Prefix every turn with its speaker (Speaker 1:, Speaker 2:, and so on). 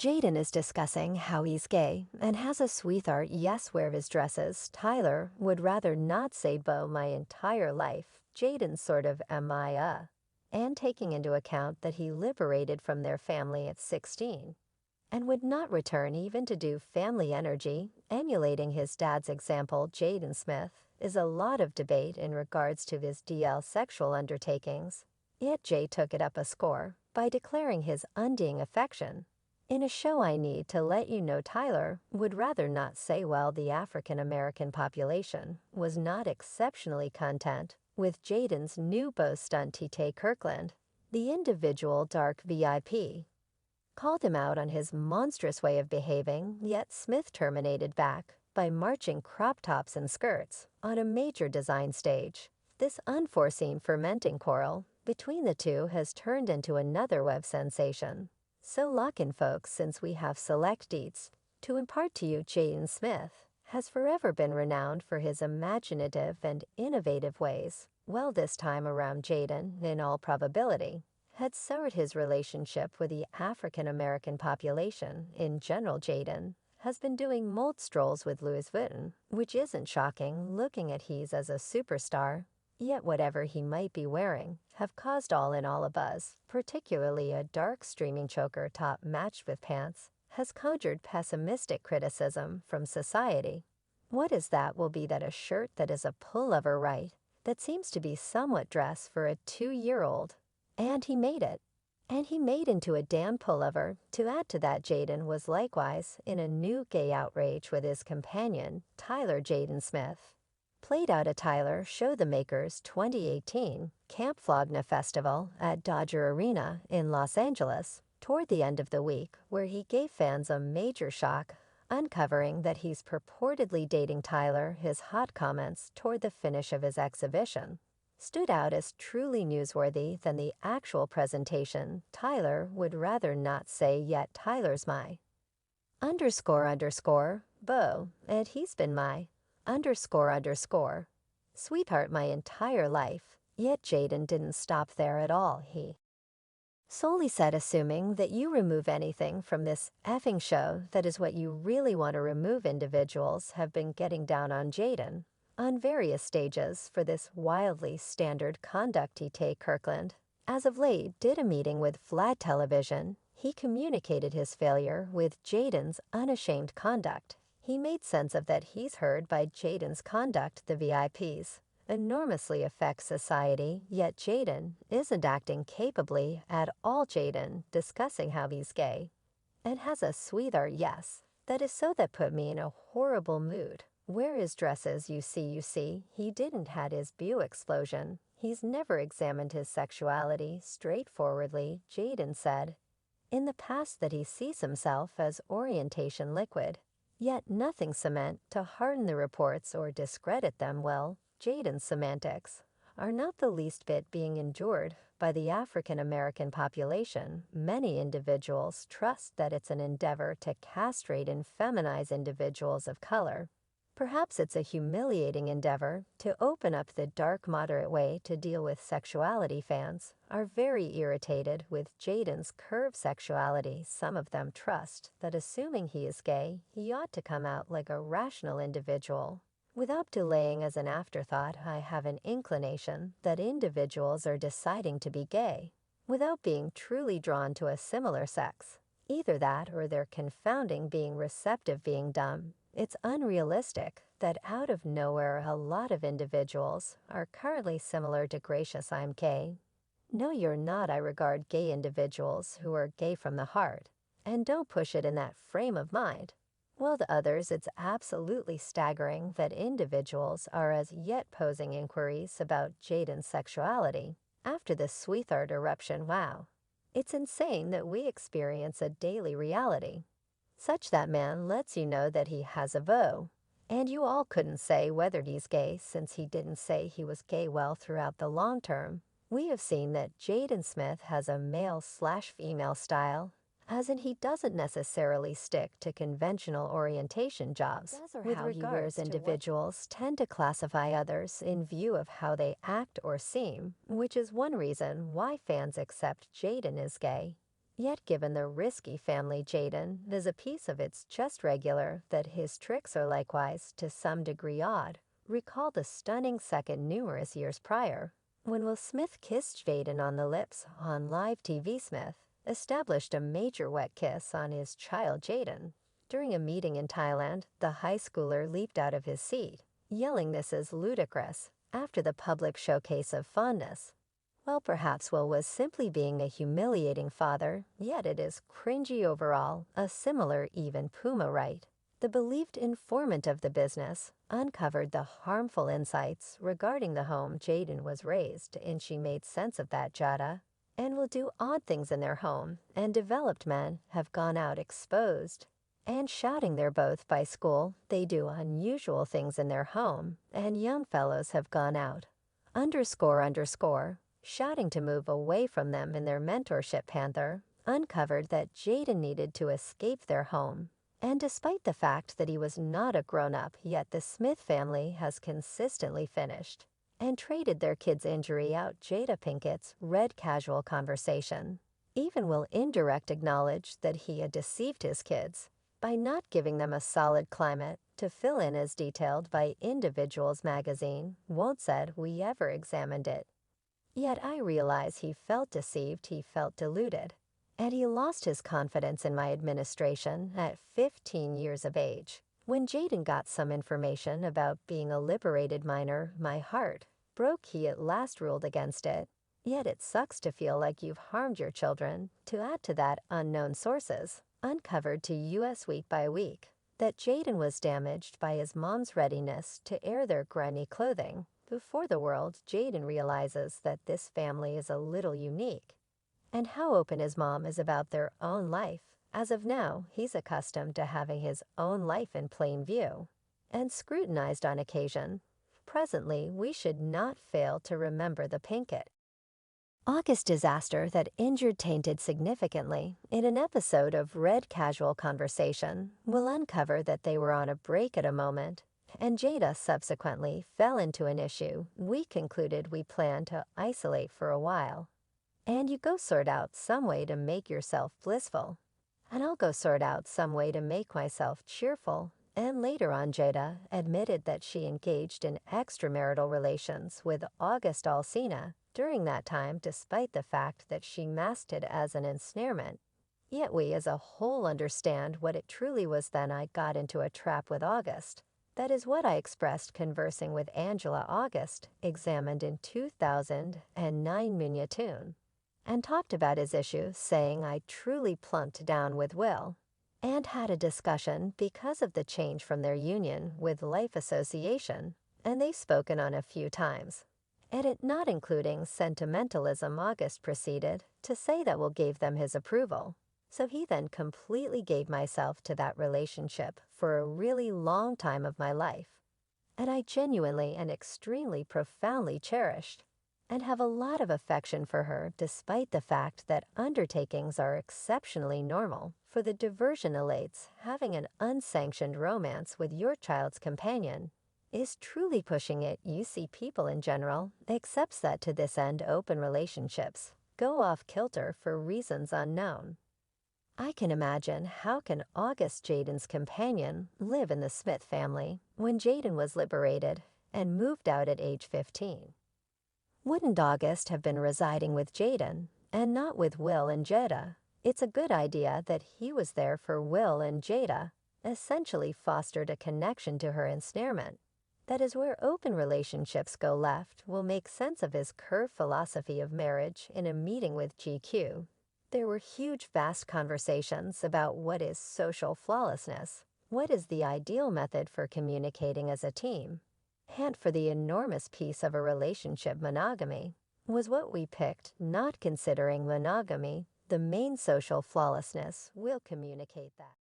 Speaker 1: Jaden is discussing how he's gay and has a sweetheart yes wear his dresses. Tyler would rather not say beau my entire life. Jaden's sort of and taking into account that he liberated from their family at 16 and would not return even to do family energy, emulating his dad's example. Jaden Smith is a lot of debate in regards to his DL sexual undertakings. Yet Jay took it up a score by declaring his undying affection. In a show I need to let you know Tyler would rather not say well the African American population was not exceptionally content with Jaden's new beau stunt. Kirkland, the individual dark VIP, called him out on his monstrous way of behaving, yet Smith terminated back by marching crop tops and skirts on a major design stage. This unforeseen fermenting quarrel between the two has turned into another web sensation. So lock in folks, since we have select deets to impart to you. Jaden Smith has forever been renowned for his imaginative and innovative ways. Well, this time around Jaden, in all probability, had soured his relationship with the African American population. In general, Jaden has been doing mold strolls with Louis Vuitton, which isn't shocking looking at he's as a superstar. Yet whatever he might be wearing have caused all in all a buzz, particularly a dark streaming choker top matched with pants, has conjured pessimistic criticism from society. What is that will be that a shirt that is a pullover right, that seems to be somewhat dress for a 2-year-old. And he made it. And he made into a damn pullover. To add to that, Jaden was likewise in a new gay outrage with his companion, Tyler. Jaden Smith played out a Tyler Show the Makers 2018 Camp Flogna Festival at Dodger Arena in Los Angeles toward the end of the week, where he gave fans a major shock, uncovering that he's purportedly dating Tyler. His hot comments toward the finish of his exhibition stood out as truly newsworthy than the actual presentation. Tyler would rather not say, yet Tyler's my beau, and he's been my sweetheart my entire life. Yet Jaden didn't stop there at all. He solely said, assuming that you remove anything from this effing show, that is what you really want to remove. Individuals have been getting down on Jaden on various stages for this wildly standard conduct. Kirkland, as of late, did a meeting with Flat Television. He communicated his failure with Jaden's unashamed conduct. He made sense of that he's heard by Jaden's conduct. The VIPs enormously affects society, yet Jaden isn't acting capably at all. Jaden discussing how he's gay and has a sweetheart yes, that is so that put me in a horrible mood. Wear his dresses, you see, he didn't had his beau explosion. He's never examined his sexuality straightforwardly. Jaden said in the past that he sees himself as orientation liquid, yet nothing cement to harden the reports or discredit them. Well, Jaden's semantics are not the least bit being endured by the African American population. Many individuals trust that it's an endeavor to castrate and feminize individuals of color. Perhaps it's a humiliating endeavor to open up the dark moderate way to deal with sexuality. Fans are very irritated with Jaden's curved sexuality. Some of them trust that assuming he is gay, he ought to come out like a rational individual. Without delaying, as an afterthought, I have an inclination that individuals are deciding to be gay without being truly drawn to a similar sex. Either that or they're confounding being receptive being dumb. It's unrealistic that out of nowhere a lot of individuals are currently similar to gracious I'm gay. No, you're not. I regard gay individuals who are gay from the heart and don't push it in that frame of mind. Well, to others, it's absolutely staggering that individuals are as yet posing inquiries about Jaden's sexuality after this sweetheart eruption. Wow. It's insane that we experience a daily reality such that man lets you know that he has a beau, and you all couldn't say whether he's gay since he didn't say he was gay. Well, throughout the long term, we have seen that Jaden Smith has a male/female style, as in he doesn't necessarily stick to conventional orientation jobs. With regards individuals tend to classify others in view of how they act or seem, which is one reason why fans accept Jaden is gay. Yet given the risky family Jaden is a piece of it's just regular that his tricks are likewise to some degree odd. Recall the stunning second numerous years prior, when Will Smith kissed Jaden on the lips on live TV. Smith established a major wet kiss on his child Jaden. During a meeting in Thailand, the high schooler leaped out of his seat, yelling this is ludicrous, after the public showcase of fondness. Well, perhaps Will was simply being a humiliating father, yet it is cringy overall, a similar even Puma right. The believed informant of the business uncovered the harmful insights regarding the home Jaden was raised, and she made sense of that jada, and will do odd things in their home, and developed men have gone out exposed. And shouting they're both by school, they do unusual things in their home, and young fellows have gone out. __, shouting to move away from them in their mentorship panther, uncovered that Jaden needed to escape their home. And despite the fact that he was not a grown-up, yet the Smith family has consistently finished and traded their kid's injury out Jada Pinkett's red casual conversation. Even will indirect acknowledge that he had deceived his kids by not giving them a solid climate to fill in as detailed by Individuals magazine won't said we ever examined it. Yet I realize he felt deceived, he felt deluded, and he lost his confidence in my administration at 15 years of age. When Jaden got some information about being a liberated minor, my heart broke. He at last ruled against it. Yet it sucks to feel like you've harmed your children. To add to that, unknown sources uncovered to us week by week that Jaden was damaged by his mom's readiness to air their grimy clothing. Before the world, Jaden realizes that this family is a little unique, and how open his mom is about their own life. As of now, he's accustomed to having his own life in plain view, and scrutinized on occasion. Presently, we should not fail to remember the pinkett August disaster that injured tainted significantly. In an episode of Red Casual Conversation, we'll uncover that they were on a break at a moment, and Jada subsequently fell into an issue we concluded we planned to isolate for a while. And you go sort out some way to make yourself blissful, and I'll go sort out some way to make myself cheerful. And later on, Jada admitted that she engaged in extramarital relations with August Alsina during that time, despite the fact that she masked it as an ensnarement. Yet we as a whole understand what it truly was. Then I got into a trap with August. That is what I expressed conversing with Angela August, examined in 2009 miniatune, and talked about his issue, saying I truly plumped down with Will, and had a discussion because of the change from their union with Life Association, and they've spoken on a few times. And it not including sentimentalism, August proceeded to say that Will gave them his approval. So he then completely gave myself to that relationship for a really long time of my life. And I genuinely and extremely profoundly cherished and have a lot of affection for her, despite the fact that undertakings are exceptionally normal. For the diversion elates, having an unsanctioned romance with your child's companion is truly pushing it. You see people in general accepts that to this end open relationships go off kilter for reasons unknown. I can imagine how can August, Jaden's companion, live in the Smith family when Jaden was liberated and moved out at age 15. Wouldn't August have been residing with Jaden and not with Will and Jada? It's a good idea that he was there for Will, and Jada essentially fostered a connection to her ensnarement. That is where open relationships go left. Will make sense of his curved philosophy of marriage in a meeting with GQ. There were huge, vast conversations about what is social flawlessness, what is the ideal method for communicating as a team, and for the enormous piece of a relationship, monogamy, was what we picked, not considering monogamy the main social flawlessness. We'll communicate that.